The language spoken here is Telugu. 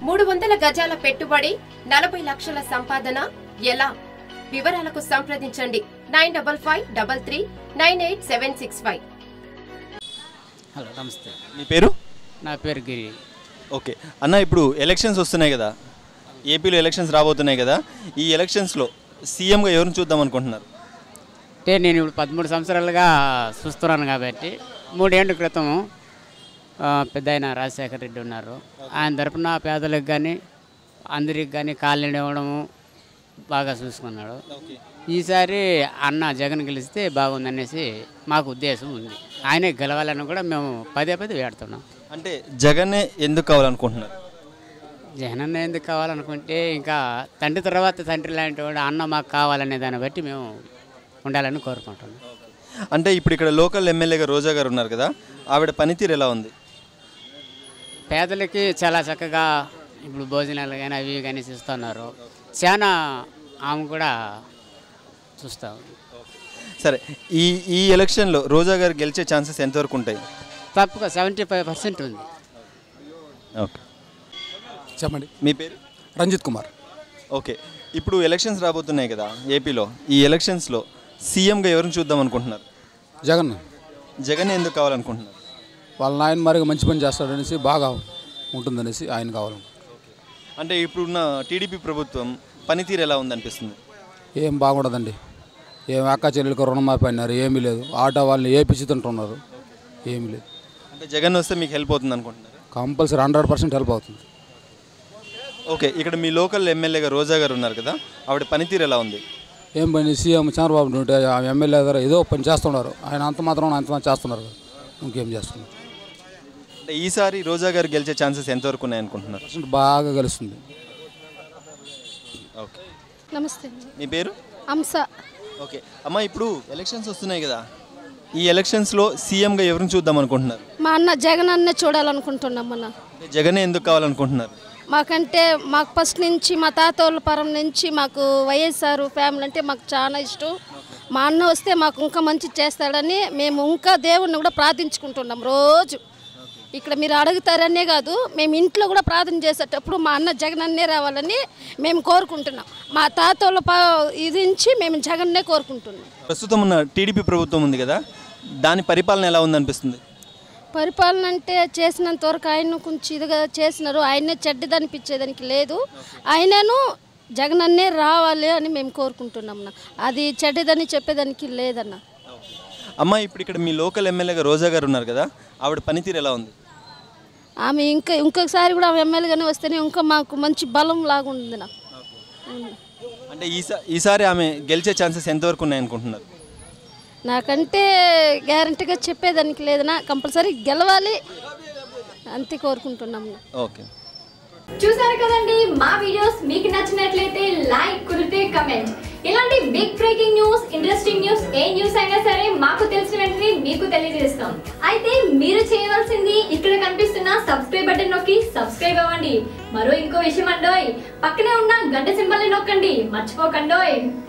300 గజాల పెట్టుబడి 40 లక్షల సంపాదన ఎలా? వివరాలకు సంప్రదించండి 9553398765. హలో నమస్తే. మీ పేరు? నా పేరు గిరి. ఓకే అన్న, ఇప్పుడు ఎలక్షన్స్ వస్తున్నాయి కదా, ఏపీలో ఎలక్షన్స్ రాబోతున్నాయి కదా, ఈ ఎలక్షన్స్లో సీఎంగా ఎవరిని చూద్దాం అనుకుంటున్నారు? అంటే నేను ఇప్పుడు 13 సంవత్సరాలుగా చూస్తున్నాను కాబట్టి 3 ఏళ్ల క్రితం పెద్ద ఆయన రాజశేఖర రెడ్డి ఉన్నారు. ఆయన తరపున పేదలకు కానీ అందరికి కానీ కాలనీ ఇవ్వడము బాగా చూసుకున్నాడు. ఈసారి అన్న జగన్ గెలిస్తే బాగుందనేసి మాకు ఉద్దేశం ఉంది. ఆయనే గెలవాలని కూడా మేము పదే వేడుతున్నాం. అంటే జగన్నే ఎందుకు కావాలనుకుంటున్నారు? జగన్ అన్న ఎందుకు కావాలనుకుంటే ఇంకా తండ్రి తర్వాత తండ్రి లాంటి వాడు అన్న మాకు కావాలనే దాన్ని బట్టి మేము ఉండాలని కోరుకుంటున్నాం. అంటే ఇప్పుడు ఇక్కడ లోకల్ ఎమ్మెల్యేగా రోజా గారు ఉన్నారు కదా, ఆవిడ పనితీరు ఎలా ఉంది? పేదలకి చాలా చక్కగా ఇప్పుడు భోజనాలు కానీ అవి కానీ ఇస్తున్నారు. చాలా ఆమె కూడా చూస్తాం. సరే, ఈ ఎలక్షన్లో రోజా గారు గెలిచే ఛాన్సెస్ ఎంతవరకు ఉంటాయి? తప్పగా 75% ఉంది. ఓకే చెప్పండి. మీ పేరు? రంజిత్ కుమార్. ఓకే, ఇప్పుడు ఎలక్షన్స్ రాబోతున్నాయి కదా ఏపీలో, ఈ ఎలక్షన్స్లో సీఎంగా ఎవరిని చూద్దాం అనుకుంటున్నారు? జగన్. జగన్ ఎందుకు కావాలనుకుంటున్నారు? వాళ్ళ నాయన మరిగా మంచి పని చేస్తాడనేసి బాగా ఉంటుందనేసి ఆయన కావాలి. అంటే ఇప్పుడున్న టీడీపీ ప్రభుత్వం పనితీరు ఎలా ఉందనిపిస్తుంది? ఏం బాగుండదండి. ఏం అక్క చెల్లెలకు రుణమాఫీ అన్నారు, ఏమీ లేదు. ఆటో వాళ్ళని తింటున్నారు, ఏమీ లేదు. అంటే జగన్ వస్తే మీకు హెల్ప్ అవుతుంది అనుకుంటున్నారు? కంపల్సరీ 100% హెల్ప్ అవుతుంది. ఓకే, ఇక్కడ మీ లోకల్ ఎమ్మెల్యేగా రోజా గారు ఉన్నారు కదా, ఆవిడ పనితీరు ఎలా ఉంది? ఏం పని సీఎం చంద్రబాబు ఉంటే ఎమ్మెల్యే గారు ఏదో పని చేస్తున్నారు. ఆయన అంత మాత్రం చేస్తున్నారు, ఇంకేం చేస్తున్నారు. అంటే ఈసారి రోజా గారు గెలిచే ఛాన్సెస్ ఎంతవరకు ఉన్నాయనుకుంటున్నారు? బాగా గెలుస్తుంది. ఓకే, నమస్తే. మీ పేరు? అంశ. ఓకే అమ్మ, ఇప్పుడు ఎలక్షన్స్ వస్తున్నాయి కదా, ఈ ఎలక్షన్స్లో సీఎంగా ఎవరిని చూద్దాం అనుకుంటున్నారు? మా అన్న జగన్ అన్నే చూడాలనుకుంటున్నాం. అన్న జగనే ఎందుకు కావాలనుకుంటున్నారు? మాకంటే మాకు ఫస్ట్ నుంచి మా తాతోళ్ళ పరం నుంచి మాకు వైఎస్ఆర్ ఫ్యామిలీ అంటే మాకు చాలా ఇష్టం. మా అన్న వస్తే మాకు ఇంకా మంచి చేస్తాడని మేము ఇంకా దేవుణ్ణి కూడా ప్రార్థించుకుంటున్నాం రోజు. ఇక్కడ మీరు అడుగుతారనే కాదు, మేము ఇంట్లో కూడా ప్రార్థన చేసేటప్పుడు మా అన్న జగన్ అన్నే రావాలని మేము కోరుకుంటున్నాం. మా తాతోళ్ళ ఇది నుంచి మేము జగన్నే కోరుకుంటున్నాం. ప్రస్తుతం ఉన్న టీడీపీ ప్రభుత్వం ఉంది కదా, దాని పరిపాలన ఎలా ఉందనిపిస్తుంది? పరిపాలన అంటే చేసినంత వరకు ఆయన కొంచెం ఇదిగా చేసినారు. ఆయనే చెడ్డదనిపించేదానికి లేదు. ఆయనను జగన్ అన్నే రావాలి అని మేము కోరుకుంటున్నాం. అది చెడ్డదని చెప్పేదానికి లేదన్న. అమ్మ, ఇప్పుడు ఇక్కడ మీ లోకల్ ఎమ్మెల్యేగా రోజా గారు ఉన్నారు కదా, ఆవిడ పనితీరు ఎలా ఉంది? ఆమె ఇంకొకసారి కూడా ఆమె ఎమ్మెల్యేగానే వస్తేనే ఇంకా మాకు మంచి బలం లాగా ఉంది. అంటే ఈసారి ఆమె గెలిచే ఛాన్సెస్ ఎంతవరకు ఉన్నాయనుకుంటున్నారు? నాకంటే గ్యారంటీగా చెప్పేదానికి లేదన్నా, కంపల్సరీ గెలవాలి అంతే కోరుకుంటున్నాం. ఓకే, చూసారు కదండి, మా వీడియోస్ మీకు నచ్చినట్లయితే లైక్ కుదిరితే కమెంట్. ఇలాంటి big breaking news, interesting news, ఏ న్యూస్ అయినా సరే మాకు తెలిసిన వెంటనే మీకు తెలియజేస్తాం. అయితే మీరు చేయవలసింది ఇక్కడ కనిపిస్తున్న సబ్స్క్రైబ్ బటన్ నొక్కి సబ్స్క్రైబ్ అవ్వండి. ఇంకో విషయం అండోయ్, పక్కనే ఉన్న గంట సింబల్ ని నొక్కండి, మర్చిపోకండోయ్.